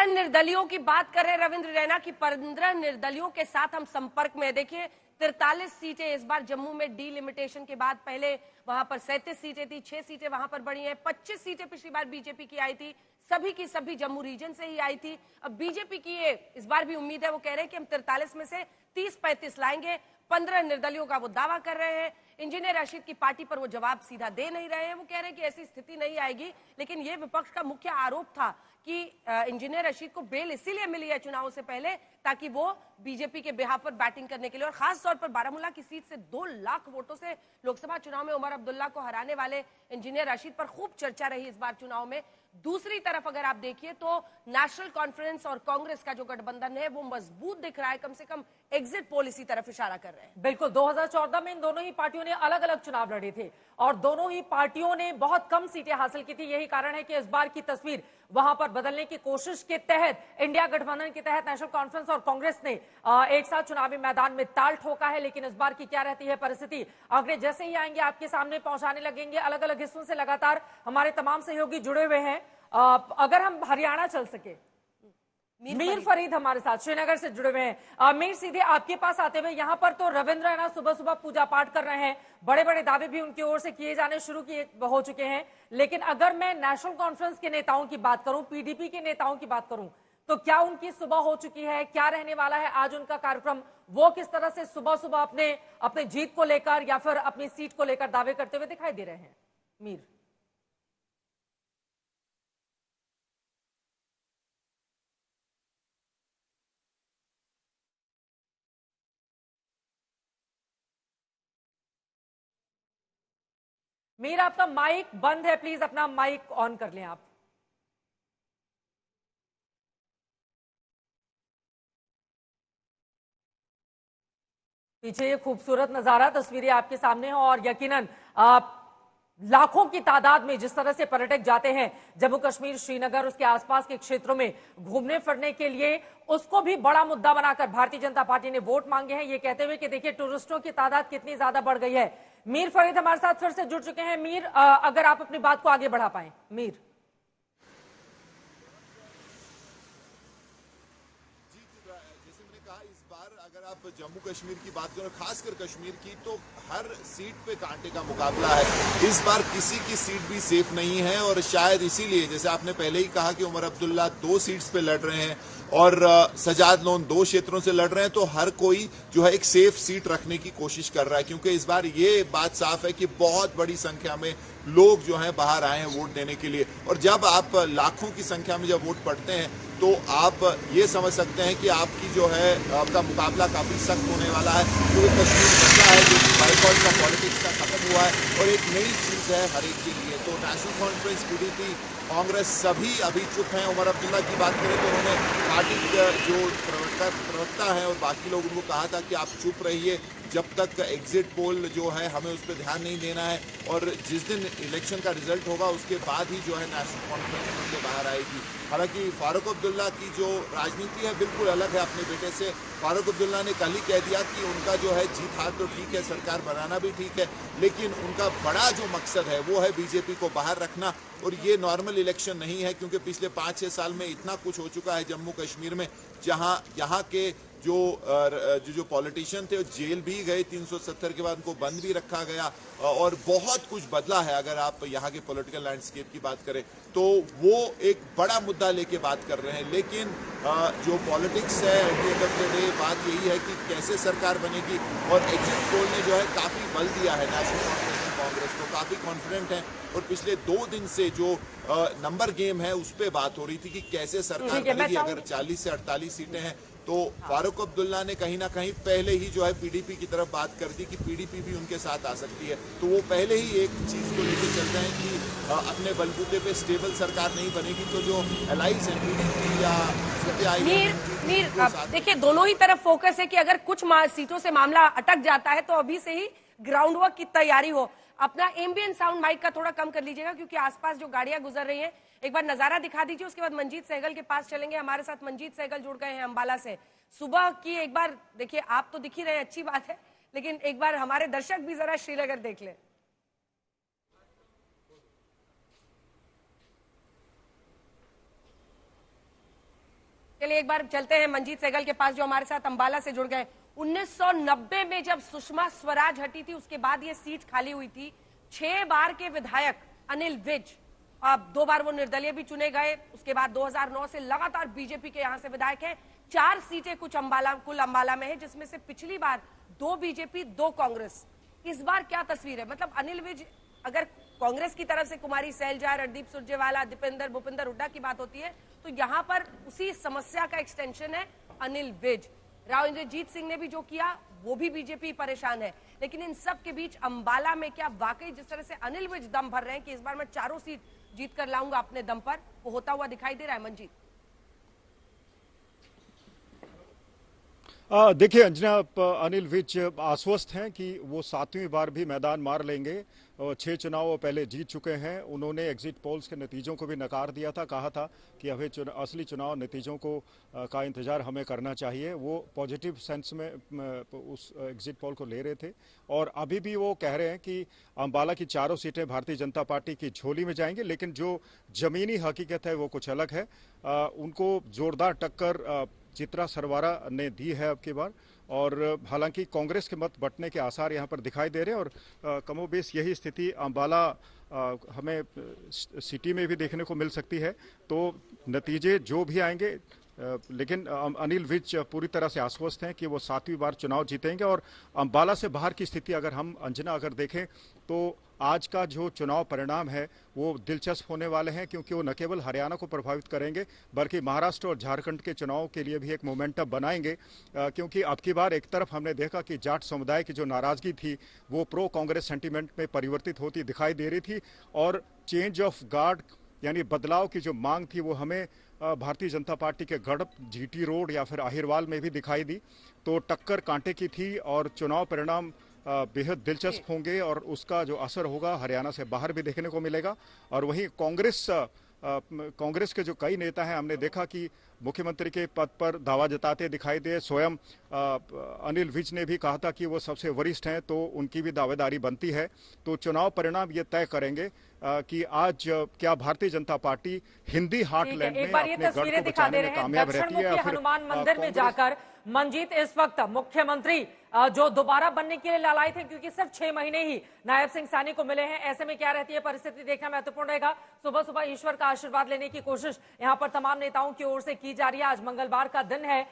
निर्दलियों की बात कर रहे हैं रविंद्र रैना की। 15 निर्दलियों के साथ हम संपर्क में। देखिए 43 सीटें इस बार जम्मू में डीलिमिटेशन के बाद, पहले वहां पर 37 सीटें थी, 6 सीटें वहां पर बढ़ी हैं। 25 सीटें पिछली बार बीजेपी की आई थी, सभी की सभी जम्मू रीजन से ही आई थी। अब बीजेपी की ये इस बार भी उम्मीद है, वो कह रहे हैं कि हम 43 में से 30-35 लाएंगे। 15 निर्दलियों का वो दावा कर रहे हैं। इंजीनियर रशीद की पार्टी पर वो जवाब सीधा दे नहीं रहे हैं। वो कह रहे हैं कि ऐसी स्थिति नहीं आएगी, लेकिन ये विपक्ष का मुख्य आरोप था कि इंजीनियर रशीद को बेल इसीलिए मिली है चुनाव से पहले ताकि वो बीजेपी के बिहाफ पर बैटिंग करने के लिए, और खास तौर पर बारामूला की सीट से 2 लाख वोटों से लोकसभा चुनाव में उमर अब्दुल्ला को हराने वाले इंजीनियर रशीद पर खूब चर्चा रही इस बार चुनाव में। दूसरी तरफ अगर आप देखिए तो नेशनल कॉन्फ्रेंस और कांग्रेस का जो गठबंधन है वो मजबूत दिख रहा है, कम से कम एग्जिट पोल इसी तरफ इशारा कर रहे हैं। बिल्कुल, 2014 में इन दोनों ही पार्टियों ने अलग अलग चुनाव लड़े थे और दोनों ही पार्टियों ने बहुत कम सीटें हासिल की थी। यही कारण है कि इस बार की तस्वीर वहां पर बदलने की कोशिश के तहत इंडिया गठबंधन के तहत नेशनल कॉन्फ्रेंस और कांग्रेस ने एक साथ चुनावी मैदान में ताल ठोका है। लेकिन इस बार की क्या रहती है परिस्थिति, आंकड़े जैसे ही आएंगे आपके सामने पहुंचाने लगेंगे। अलग अलग हिस्सों से लगातार हमारे तमाम सहयोगी जुड़े हुए हैं। अगर हम हरियाणा चल सके, मीर फरीद हमारे साथ श्रीनगर से जुड़े हुए हैं। मीर, सीधे आपके पास आते हुए, यहाँ पर तो रविंद्र रैना सुबह सुबह पूजा पाठ कर रहे हैं, बड़े बड़े दावे भी उनकी ओर से किए जाने शुरू किए हो चुके हैं। लेकिन अगर मैं नेशनल कॉन्फ्रेंस के नेताओं की बात करूं, पीडीपी के नेताओं की बात करूं, तो क्या उनकी सुबह हो चुकी है? क्या रहने वाला है आज उनका कार्यक्रम? वो किस तरह से सुबह सुबह अपने जीत को लेकर या फिर अपनी सीट को लेकर दावे करते हुए दिखाई दे रहे हैं? मीर, मीर आपका माइक बंद है, प्लीज अपना माइक ऑन कर लें आप। पीछे ये खूबसूरत नजारा तस्वीरें आपके सामने हैं और यकीनन आप लाखों की तादाद में जिस तरह से पर्यटक जाते हैं जम्मू कश्मीर, श्रीनगर, उसके आसपास के क्षेत्रों में घूमने फिरने के लिए, उसको भी बड़ा मुद्दा बनाकर भारतीय जनता पार्टी ने वोट मांगे हैं, ये कहते हुए कि देखिए टूरिस्टों की तादाद कितनी ज्यादा बढ़ गई है। मीर फरीद हमारे साथ फिर से जुड़ चुके हैं। मीर, अगर आप अपनी बात को आगे बढ़ा पाए। मीर, अगर आप जम्मू कश्मीर की बात करें, खासकर कश्मीर की, तो हर सीट पे कांटे का मुकाबला है। इस बार किसी की सीट भी सेफ नहीं है और शायद इसीलिए, जैसे आपने पहले ही कहा कि उमर अब्दुल्ला 2 सीट्स पे लड़ रहे हैं और सजाद लोन 2 क्षेत्रों से लड़ रहे हैं, तो हर कोई जो है एक सेफ सीट रखने की कोशिश कर रहा है, क्योंकि इस बार ये बात साफ है कि बहुत बड़ी संख्या में लोग जो हैं बाहर आए हैं वोट देने के लिए। और जब आप लाखों की संख्या में जब वोट पड़ते हैं तो आप ये समझ सकते हैं कि आपकी जो है आपका मुकाबला काफी सख्त होने वाला है, क्योंकि कश्मीर बचा है जो बाइकॉट का पॉलिटिक्स का खत्म हुआ है और एक नई चीज है हर एक के लिए। तो नेशनल कॉन्फ्रेंस, पीडीपी, कांग्रेस सभी अभी चुप हैं। उमर अब्दुल्ला की बात करें तो उन्होंने पार्टी जो प्रवक्ता है और बाकी लोग उनको कहा था कि आप चुप रहिए जब तक एग्जिट पोल जो है हमें उस पर ध्यान नहीं देना है, और जिस दिन इलेक्शन का रिजल्ट होगा उसके बाद ही जो है नेशनल कॉन्फ्रेंस के बाहर आएगी। हालांकि फारूक अब्दुल्ला की जो राजनीति है बिल्कुल अलग है अपने बेटे से। फारूक अब्दुल्ला ने कल ही कह दिया कि उनका जो है जीत हार तो ठीक है, सरकार बनाना भी ठीक है, लेकिन उनका बड़ा जो मकसद है वो है बीजेपी को बाहर रखना। और ये नॉर्मल इलेक्शन नहीं है, क्योंकि पिछले 5-6 साल में इतना कुछ हो चुका है जम्मू कश्मीर में, जहां यहाँ के जो पॉलिटिशियन थे जेल भी गए 370 के बाद, उनको बंद भी रखा गया और बहुत कुछ बदला है। अगर आप यहाँ के पॉलिटिकल लैंडस्केप की बात करें तो वो एक बड़ा मुद्दा लेके बात कर रहे हैं। लेकिन जो पॉलिटिक्स है, at the end of the day बात यही है कि कैसे सरकार बनेगी। और एग्जिट पोल ने जो है काफी बल दिया है नेशनल कांग्रेस को, काफी कॉन्फिडेंट है। और पिछले 2 दिन से जो नंबर गेम है उस पर बात हो रही थी कि कैसे सरकार बनेगी। अगर 40 से 48 सीटें हैं तो फारूक अब्दुल्ला ने कहीं ना कहीं पहले ही जो है पीडीपी की तरफ बात कर दी कि पीडीपी भी उनके साथ आ सकती है। तो वो पहले ही एक चीज को लेकर चल रहे हैं कि अपने बलबूते पे स्टेबल सरकार नहीं बनेगी तो जो एलाइज है पीडीपी या देखिए दोनों ही तरफ फोकस है कि अगर कुछ सीटों से मामला अटक जाता है तो अभी से ही ग्राउंड वर्क की तैयारी हो। अपना एम्बियंट साउंड माइक का थोड़ा कम कर लीजिएगा क्योंकि आसपास जो गाड़ियां गुजर रही हैं। एक बार नजारा दिखा दीजिए, उसके बाद मंजीत सहगल के पास चलेंगे। हमारे साथ मंजीत सहगल जुड़ गए हैं अंबाला से। सुबह की एक बार देखिए, आप तो दिख ही रहे हैं, अच्छी बात है, लेकिन एक बार हमारे दर्शक भी जरा श्रीनगर देख लें। चलिए एक बार चलते हैं मंजीत सहगल के पास जो हमारे साथ अंबाला से जुड़ गए। 1990 में जब सुषमा स्वराज हटी थी उसके बाद ये सीट खाली हुई थी। 6 बार के विधायक अनिल विज, अब 2 बार वो निर्दलीय भी चुने गए। उसके बाद 2009 से लगातार बीजेपी के यहां से विधायक हैं। 4 सीटें कुल अंबाला में है, जिसमें से पिछली बार 2 बीजेपी 2 कांग्रेस। इस बार क्या तस्वीर है? मतलब अनिल विज, अगर कांग्रेस की तरफ से कुमारी सैलजा, रणदीप सुरजेवाला, दीपेंद्र भूपिंदर हुड्डा की बात होती है तो यहां पर उसी समस्या का एक्सटेंशन है अनिल विज। राव इंद्रजीत सिंह ने भी जो किया वो भी बीजेपी परेशान है। लेकिन इन सब के बीच अंबाला में क्या वाकई जिस तरह से अनिल विज दम भर रहे हैं कि इस बार मैं 4 सीट जीत कर लाऊंगा अपने दम पर, वो होता हुआ दिखाई दे रहा है? मंजीत, देखिए अंजना, अनिल विज आश्वस्त हैं कि वो 7वीं बार भी मैदान मार लेंगे। 6 चुनाव वो पहले जीत चुके हैं। उन्होंने एग्जिट पोल्स के नतीजों को भी नकार दिया था, कहा था कि अभी असली चुनाव नतीजों को का इंतजार हमें करना चाहिए। वो पॉजिटिव सेंस में उस एग्जिट पोल को ले रहे थे और अभी भी वो कह रहे हैं कि अंबाला की 4 सीटें भारतीय जनता पार्टी की झोली में जाएंगी। लेकिन जो जमीनी हकीकत है वो कुछ अलग है। उनको जोरदार टक्कर चित्रा सरवारा ने दी है अब की बार, और हालांकि कांग्रेस के मत बंटने के आसार यहां पर दिखाई दे रहे हैं। और कमोबेश यही स्थिति अंबाला हमें सिटी में भी देखने को मिल सकती है। तो नतीजे जो भी आएंगे, लेकिन अनिल विज पूरी तरह से आश्वस्त हैं कि वो 7वीं बार चुनाव जीतेंगे। और अंबाला से बाहर की स्थिति अगर हम अंजना अगर देखें तो आज का जो चुनाव परिणाम है वो दिलचस्प होने वाले हैं, क्योंकि वो न केवल हरियाणा को प्रभावित करेंगे बल्कि महाराष्ट्र और झारखंड के चुनाव के लिए भी एक मोमेंटम बनाएंगे। क्योंकि अब की बार एक तरफ हमने देखा कि जाट समुदाय की जो नाराजगी थी वो प्रो कांग्रेस सेंटीमेंट में परिवर्तित होती दिखाई दे रही थी, और चेंज ऑफ गार्ड यानी बदलाव की जो मांग थी वो हमें भारतीय जनता पार्टी के गढ़, जीटी रोड या फिर अहिरवाल में भी दिखाई दी। तो टक्कर कांटे की थी और चुनाव परिणाम बेहद दिलचस्प होंगे और उसका जो असर होगा हरियाणा से बाहर भी देखने को मिलेगा। और वहीं कांग्रेस के जो कई नेता हैं, हमने देखा कि मुख्यमंत्री के पद पर दावा जताते दिखाई दे। स्वयं अनिल विज ने भी कहा था कि वो सबसे वरिष्ठ हैं, तो उनकी भी दावेदारी बनती है। तो चुनाव परिणाम ये तय करेंगे कि आज क्या भारतीय जनता पार्टी हिंदी हार्टलैंड में अपने गढ़ को बचाने में कामयाब रहती है या फिर हनुमान मंदिर में जाकर मंजीत इस वक्त मुख्यमंत्री जो दोबारा बनने के लिए लालायित थे, क्योंकि सिर्फ 6 महीने ही नायब सिंह सैनी को मिले हैं, ऐसे में क्या रहती है परिस्थिति देखना महत्वपूर्ण रहेगा। सुबह सुबह ईश्वर का आशीर्वाद लेने की कोशिश यहां पर तमाम नेताओं की ओर से की जा रही है। आज मंगलवार का दिन है,